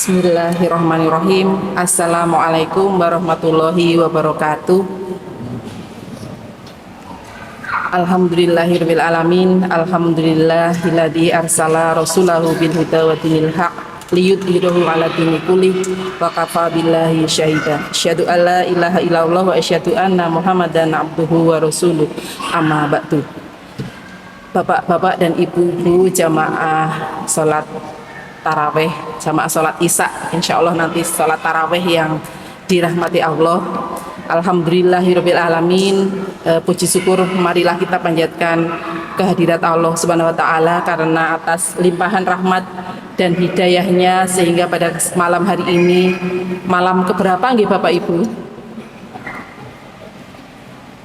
Bismillahirrahmanirrahim. Assalamualaikum warahmatullahi wabarakatuh. Alhamdulillahirabbil alamin. Alhamdulillahilladzi arsala rasulahu bil huda wa dinil haq liyudhhirahu 'ala dini kulli wa kafa billahi syahida. Asyhadu an la ilaha illallah wa asyhadu anna Muhammadan abduhu wa rasuluh. Amma ba'du. Bapak-bapak dan ibu-ibu jamaah salat taraweh, jamaah sholat isya, insya Allah nanti sholat taraweh yang dirahmati Allah. Alhamdulillahirabbil alamin. Puji syukur marilah kita panjatkan kehadirat Allah Subhanahu wa taala karena atas limpahan rahmat dan hidayahnya sehingga pada malam hari ini, malam keberapa nggih Bapak Ibu?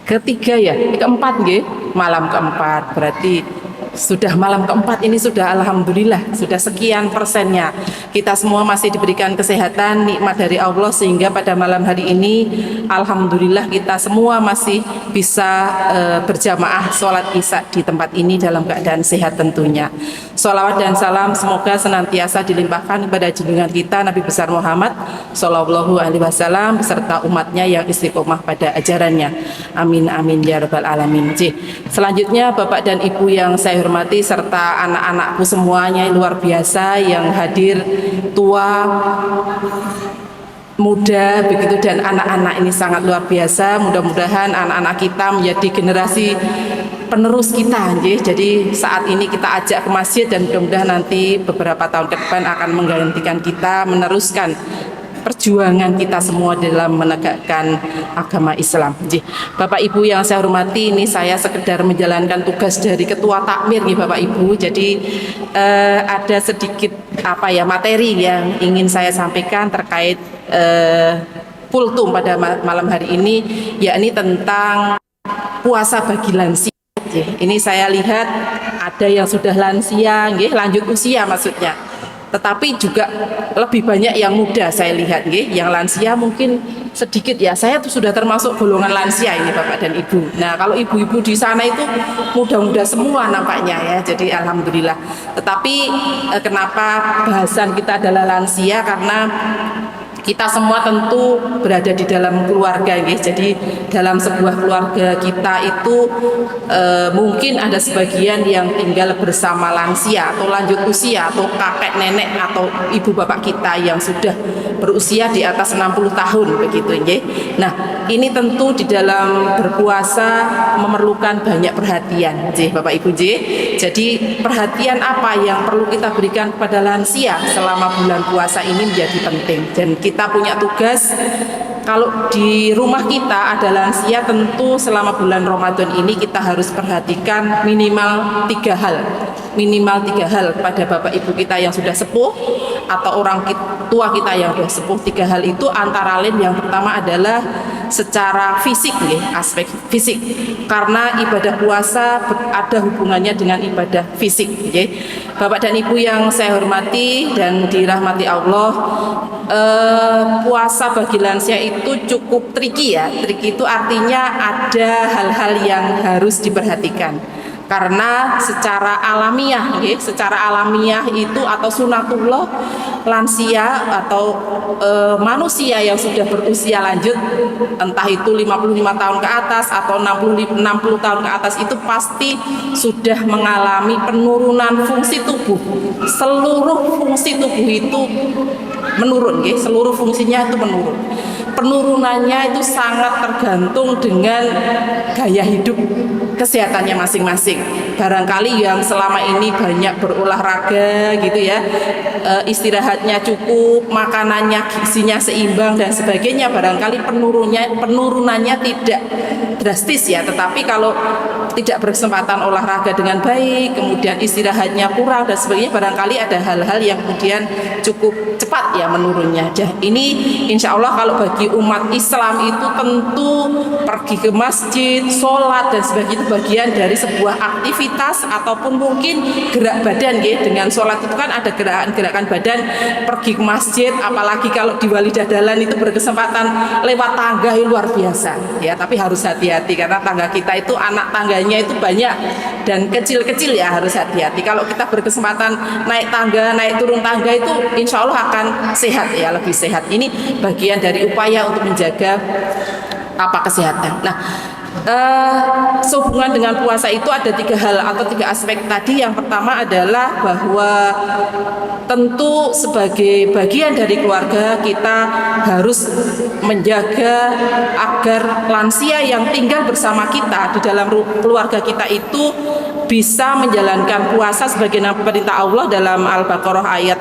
Ketiga ya, keempat nggih, malam keempat. Berarti sudah malam keempat ini sudah alhamdulillah sudah sekian persennya kita semua masih diberikan kesehatan, nikmat dari Allah sehingga pada malam hari ini alhamdulillah kita semua masih bisa berjamaah sholat isya di tempat ini dalam keadaan sehat tentunya. Sholawat dan salam semoga senantiasa dilimpahkan kepada junjungan kita Nabi besar Muhammad Sallallahu Alaihi Wasallam beserta umatnya yang istiqomah pada ajarannya. Amin amin ya rabbal alamin. Selanjutnya Bapak dan Ibu yang saya hormati serta anak-anakku semuanya luar biasa yang hadir, tua, muda begitu, dan anak-anak ini sangat luar biasa. Mudah-mudahan anak-anak kita menjadi generasi penerus kita. Jadi saat ini kita ajak ke masjid dan mudah-mudahan nanti beberapa tahun ke depan akan menggantikan kita, meneruskan perjuangan kita semua dalam menegakkan agama Islam. Bapak Ibu yang saya hormati, ini saya sekedar menjalankan tugas dari Ketua Takmir nih Bapak Ibu. Jadi ada sedikit materi yang ingin saya sampaikan terkait kultum pada malam hari ini, yakni tentang puasa bagi lansia. Ini saya lihat ada yang sudah lansia, lanjut usia maksudnya. Tetapi juga lebih banyak yang muda saya lihat, yang lansia mungkin sedikit ya. Saya tuh sudah termasuk golongan lansia ini Bapak dan Ibu. Nah kalau ibu-ibu di sana itu muda-muda semua nampaknya ya. Jadi alhamdulillah. Tetapi kenapa bahasan kita adalah lansia? Karena kita semua tentu berada di dalam keluarga, jadi dalam sebuah keluarga kita itu mungkin ada sebagian yang tinggal bersama lansia atau lanjut usia atau kakek nenek atau ibu bapak kita yang sudah berusia di atas 60 tahun begitu. Nah ini tentu di dalam berpuasa memerlukan banyak perhatian Bapak Ibu. Jadi perhatian apa yang perlu kita berikan kepada lansia selama bulan puasa ini menjadi penting, dan kita punya tugas. Kalau di rumah kita ada lansia, tentu selama bulan Ramadan ini kita harus perhatikan minimal 3 hal. Minimal 3 hal pada bapak ibu kita yang sudah sepuh atau orang tua kita yang sudah sepuh. 3 hal itu antara lain yang pertama adalah secara fisik, aspek fisik, karena ibadah puasa ada hubungannya dengan ibadah fisik. Bapak dan Ibu yang saya hormati dan dirahmati Allah, puasa bagi lansia itu cukup tricky ya. Tricky itu artinya ada hal-hal yang harus diperhatikan. Karena secara alamiah, itu atau sunatullah lansia atau manusia yang sudah berusia lanjut, entah itu 55 tahun ke atas atau 60 tahun ke atas, itu pasti sudah mengalami penurunan fungsi tubuh. Seluruh fungsi tubuh itu menurun, seluruh fungsinya itu menurun. Penurunannya itu sangat tergantung dengan gaya hidup kesehatannya masing-masing. Barangkali yang selama ini banyak berolahraga gitu ya, istirahatnya cukup, makanannya gizinya seimbang dan sebagainya, barangkali penurunannya tidak drastis ya. Tetapi kalau tidak berkesempatan olahraga dengan baik, kemudian istirahatnya kurang dan sebagainya, barangkali ada hal-hal yang kemudian cukup cepat ya menurunnya. Ini insya Allah kalau bagi sebagai umat Islam itu tentu pergi ke masjid, sholat dan sebagainya itu bagian dari sebuah aktivitas ataupun mungkin gerak badan ya. Dengan sholat itu kan ada gerakan badan, pergi ke masjid, apalagi kalau di Walidah Dalan itu berkesempatan lewat tangga ya luar biasa ya. Tapi harus hati-hati karena tangga kita itu anak tangganya itu banyak dan kecil-kecil ya, harus hati-hati. Kalau kita berkesempatan naik tangga, naik turun tangga itu insya Allah akan sehat ya, lebih sehat. Ini bagian dari upaya untuk menjaga kesehatan. Nah, sehubungan dengan puasa itu ada 3 hal atau 3 aspek tadi. Yang pertama adalah bahwa tentu sebagai bagian dari keluarga kita harus menjaga agar lansia yang tinggal bersama kita di dalam keluarga kita itu bisa menjalankan puasa sebagaimana perintah Allah dalam Al-Baqarah ayat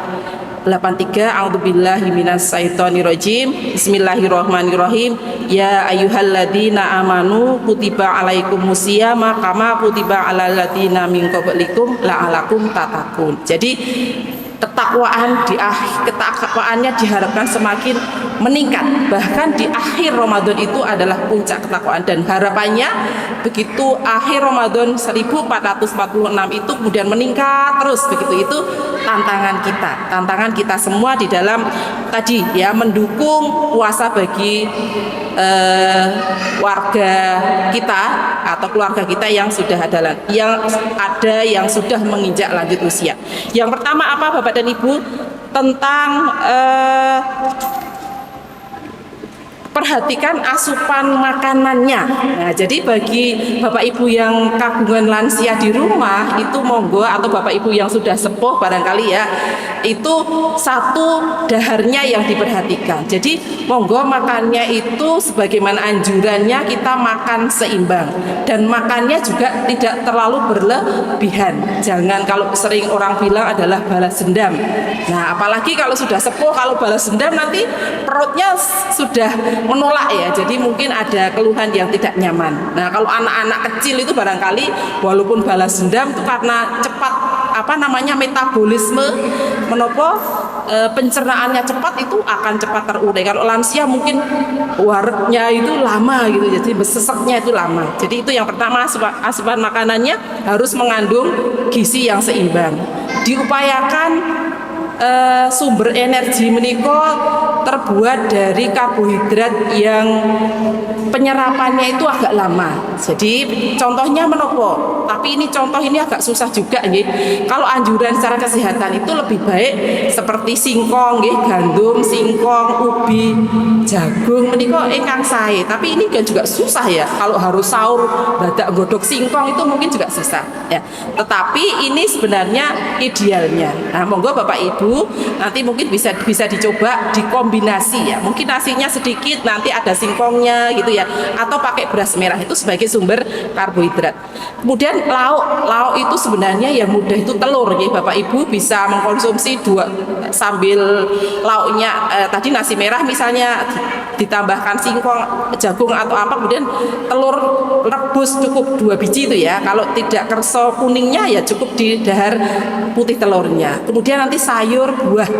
83. A'udzubillahi minasyaitonirrajim. Bismillahirrahmanirrahim. Ya ayyuhalladzina amanu kutiba alaikumusiyama kama kutiba alal ladzina min qablikum la'alakum tattaqun. Jadi ketakwaannya diharapkan semakin meningkat. Bahkan di akhir Ramadan itu adalah puncak ketakwaan, dan harapannya begitu akhir Ramadan 1446 itu kemudian meningkat terus begitu. Itu tantangan kita semua di dalam tadi ya, mendukung puasa bagi warga kita atau keluarga kita yang sudah ada yang sudah menginjak lanjut usia. Yang pertama apa Bapak dan Ibu? Tentang perhatikan asupan makanannya. Nah, jadi bagi Bapak Ibu yang kagungan lansia di rumah itu monggo, atau Bapak Ibu yang sudah sepuh barangkali ya, itu satu daharnya yang diperhatikan. Jadi monggo makannya itu sebagaimana anjurannya kita makan seimbang, dan makannya juga tidak terlalu berlebihan. Jangan kalau sering orang bilang adalah balas dendam. Nah, apalagi kalau sudah sepuh, kalau balas dendam nanti perutnya sudah menolak ya, jadi mungkin ada keluhan yang tidak nyaman. Nah, kalau anak-anak kecil itu barangkali walaupun balas dendam itu karena cepat metabolisme pencernaannya cepat, itu akan cepat terurai. Kalau lansia mungkin waretnya itu lama gitu, jadi seseknya itu lama. Jadi itu yang pertama, asupan makanannya harus mengandung gizi yang seimbang. Diupayakan sumber energi menika terbuat dari karbohidrat yang penyerapannya itu agak lama. Jadi contohnya menopo, tapi contoh ini agak susah juga nggih. Kalau anjuran secara kesehatan itu lebih baik seperti singkong nggih, gandum, singkong, ubi, jagung menika ingkang sae. Tapi ini kan juga susah ya. Kalau harus sahur badak godhog singkong itu mungkin juga susah ya. Tetapi ini sebenarnya idealnya. Nah, monggo Bapak Ibu nanti mungkin bisa dicoba dikombinasi ya. Mungkin nasinya sedikit, nanti ada singkongnya gitu ya, atau pakai beras merah itu sebagai sumber karbohidrat. Kemudian lauk itu sebenarnya yang mudah itu telur ya. Bapak Ibu bisa mengkonsumsi 2 sambil lauknya tadi nasi merah misalnya ditambahkan singkong, jagung atau apa, kemudian telur rebus cukup 2 biji itu ya. Kalau tidak kerso kuningnya ya cukup di dahar putih telurnya. Kemudian nanti sayur, buah,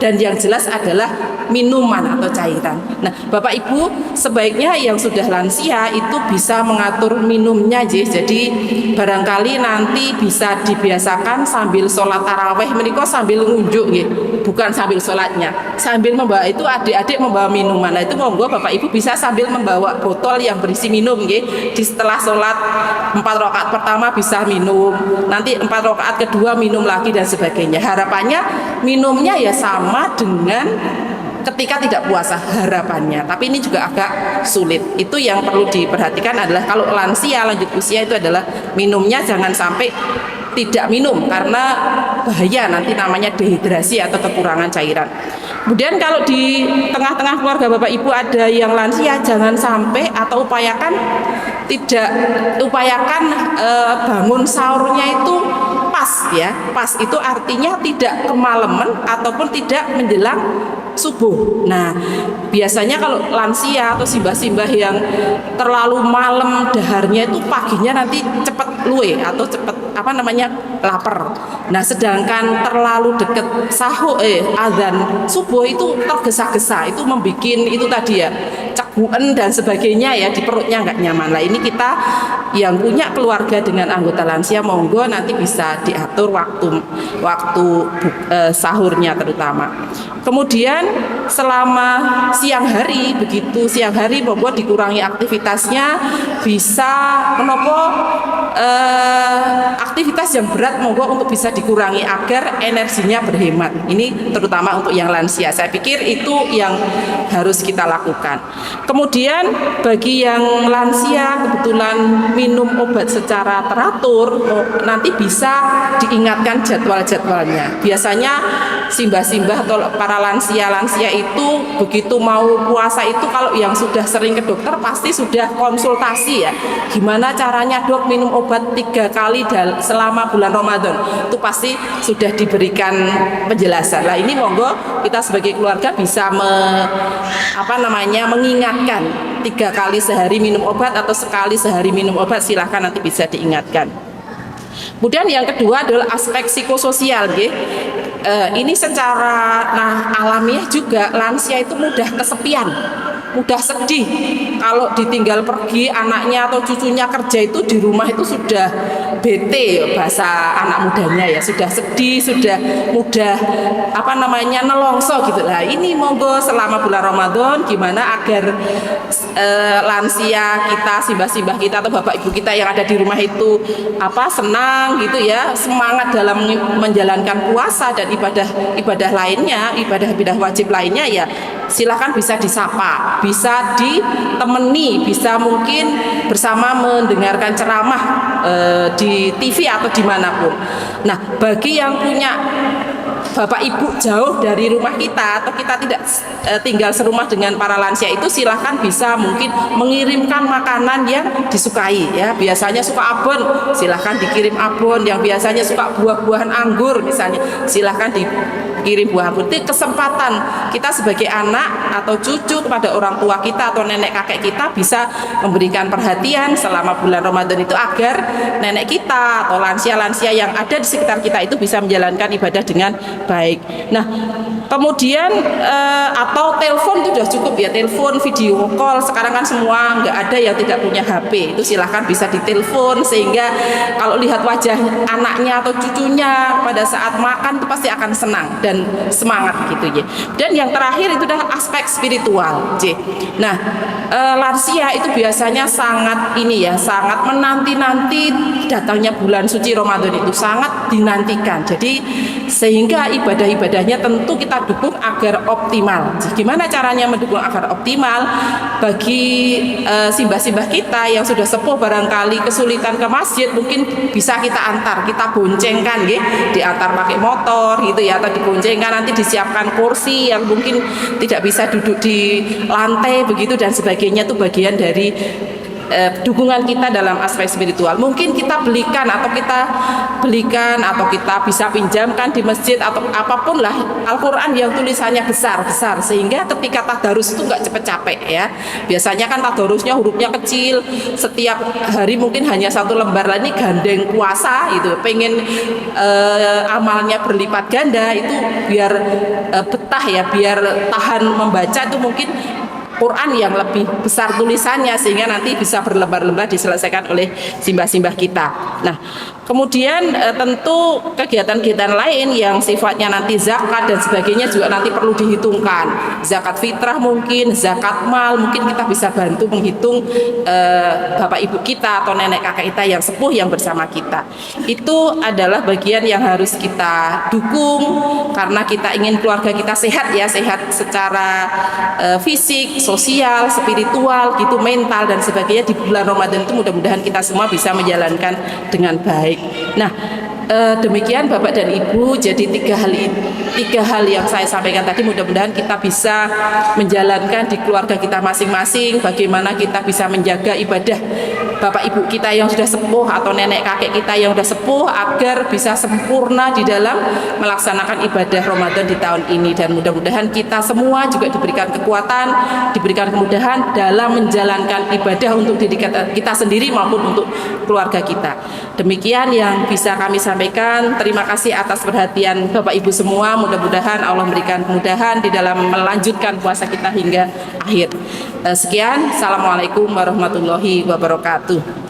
dan yang jelas adalah minuman atau cairan. Nah, Bapak Ibu sebaiknya yang sudah lansia itu bisa mengatur minumnya aja. Jadi barangkali nanti bisa dibiasakan sambil sholat taraweh menika sambil ngunjuk gitu. Bukan sambil sholatnya, sambil membawa itu adik-adik membawa minuman. Nah, itu monggo Bapak Ibu bisa sambil membawa botol yang berisi minum gitu. Di setelah sholat 4 rakaat pertama bisa minum, nanti 4 rakaat kedua minum lagi dan sebagainya. Harapannya minumnya ya sama dengan ketika tidak puasa harapannya, tapi ini juga agak sulit. Itu yang perlu diperhatikan adalah kalau lansia lanjut usia itu adalah minumnya jangan sampai tidak minum karena bahaya, nanti namanya dehidrasi atau kekurangan cairan. Kemudian kalau di tengah-tengah keluarga Bapak Ibu ada yang lansia, jangan sampai atau upayakan bangun sahurnya itu pas ya. Pas itu artinya tidak kemalaman ataupun tidak menjelang subuh. Nah, biasanya kalau lansia atau simbah-simbah yang terlalu malam daharnya itu paginya nanti cepat luwe atau cepat lapar. Nah, sedangkan terlalu deket azan subuh itu tergesa-gesa, itu membuat itu tadi ya ceguan dan sebagainya ya, di perutnya nggak nyaman. Lah ini kita yang punya keluarga dengan anggota lansia, monggo nanti bisa diatur waktu sahurnya terutama. Kemudian selama siang hari, begitu siang hari monggo dikurangi aktivitasnya, bisa menopo aktivitas yang berat monggo untuk bisa dikurangi agar energinya berhemat. Ini terutama untuk yang lansia. Saya pikir itu yang harus kita lakukan. Kemudian bagi yang lansia kebetulan minum obat secara teratur, nanti bisa diingatkan jadwal-jadwalnya. Biasanya simbah-simbah atau para lansia itu begitu mau puasa itu, kalau yang sudah sering ke dokter pasti sudah konsultasi ya, gimana caranya dok minum obat 3 kali selama bulan Ramadan, itu pasti sudah diberikan penjelasan. Lah ini monggo kita sebagai keluarga bisa mengingatkan 3 kali sehari minum obat atau sekali sehari minum obat, silahkan nanti bisa diingatkan. Kemudian yang kedua adalah aspek psikososial, ini secara alamiah juga lansia itu mudah kesepian, mudah sedih. Kalau ditinggal pergi anaknya atau cucunya kerja itu di rumah itu sudah bete, bahasa anak mudanya ya, sudah sedih, sudah mudah nelongso gitu lah. Ini monggo selama bulan Ramadan gimana agar lansia kita, simbah-simbah kita atau bapak ibu kita yang ada di rumah itu senang gitu ya, semangat dalam menjalankan puasa dan ibadah lainnya, ibadah wajib lainnya ya, silakan bisa disapa, bisa ditemani, bisa mungkin bersama mendengarkan ceramah di TV atau dimanapun. Nah, bagi yang punya bapak ibu jauh dari rumah kita atau kita tidak tinggal serumah dengan para lansia itu, silahkan bisa mungkin mengirimkan makanan yang disukai ya. Biasanya suka abon, silahkan dikirim abon. Yang biasanya suka buah-buahan anggur misalnya, silahkan dikirim buah anggur. Itu kesempatan kita sebagai anak atau cucu kepada orang tua kita atau nenek kakek kita bisa memberikan perhatian selama bulan Ramadan itu, agar nenek kita atau lansia-lansia yang ada di sekitar kita itu bisa menjalankan ibadah dengan baik. Nah, kemudian atau telepon itu sudah cukup ya, telepon, video call. Sekarang kan semua nggak ada yang tidak punya HP, itu silahkan bisa ditelepon, sehingga kalau lihat wajah anaknya atau cucunya pada saat makan itu pasti akan senang dan semangat gitu ya. Dan yang terakhir itu adalah aspek spiritual. Nah, lansia itu biasanya sangat menanti-nanti datangnya bulan suci Ramadan, itu sangat dinantikan. Jadi sehingga ibadah-ibadahnya tentu kita dukung agar optimal. Gimana caranya mendukung agar optimal? Bagi simbah-simbah kita yang sudah sepuh barangkali kesulitan ke masjid, mungkin bisa kita antar, kita boncengkan diantar pakai motor gitu ya, atau diboncengkan, nanti disiapkan kursi yang mungkin tidak bisa duduk di lantai begitu dan sebagainya. Itu bagian dari dukungan kita dalam aspek spiritual. Mungkin kita belikan atau kita bisa pinjamkan di masjid atau apapun lah Al-Quran yang tulisannya besar-besar, sehingga ketika tadarus itu nggak cepet capek ya. Biasanya kan tadarusnya hurufnya kecil, setiap hari mungkin hanya 1 lembar. Lah ini gandeng puasa itu, pengen amalnya berlipat ganda, itu biar betah ya, biar tahan membaca, itu mungkin Quran yang lebih besar tulisannya, sehingga nanti bisa berlembar-lembar diselesaikan oleh simbah-simbah kita. Nah, kemudian tentu kegiatan-kegiatan lain yang sifatnya nanti zakat dan sebagainya juga nanti perlu dihitungkan. Zakat fitrah mungkin, zakat mal, mungkin kita bisa bantu menghitung bapak ibu kita atau nenek kakek kita yang sepuh yang bersama kita. Itu adalah bagian yang harus kita dukung, karena kita ingin keluarga kita sehat ya, sehat secara fisik, sosial, spiritual gitu, mental dan sebagainya. Di bulan Ramadan itu mudah-mudahan kita semua bisa menjalankan dengan baik. Nah, Demikian Bapak dan Ibu, jadi tiga hal yang saya sampaikan tadi, mudah-mudahan kita bisa menjalankan di keluarga kita masing-masing, bagaimana kita bisa menjaga ibadah Bapak Ibu kita yang sudah sepuh atau nenek kakek kita yang sudah sepuh agar bisa sempurna di dalam melaksanakan ibadah Ramadan di tahun ini, dan mudah-mudahan kita semua juga diberikan kekuatan, diberikan kemudahan dalam menjalankan ibadah untuk diri kita sendiri maupun untuk keluarga kita. Demikian yang bisa kami sampaikan. Terima kasih atas perhatian Bapak Ibu semua. Mudah-mudahan Allah memberikan kemudahan di dalam melanjutkan puasa kita hingga akhir. Sekian, Assalamualaikum warahmatullahi wabarakatuh.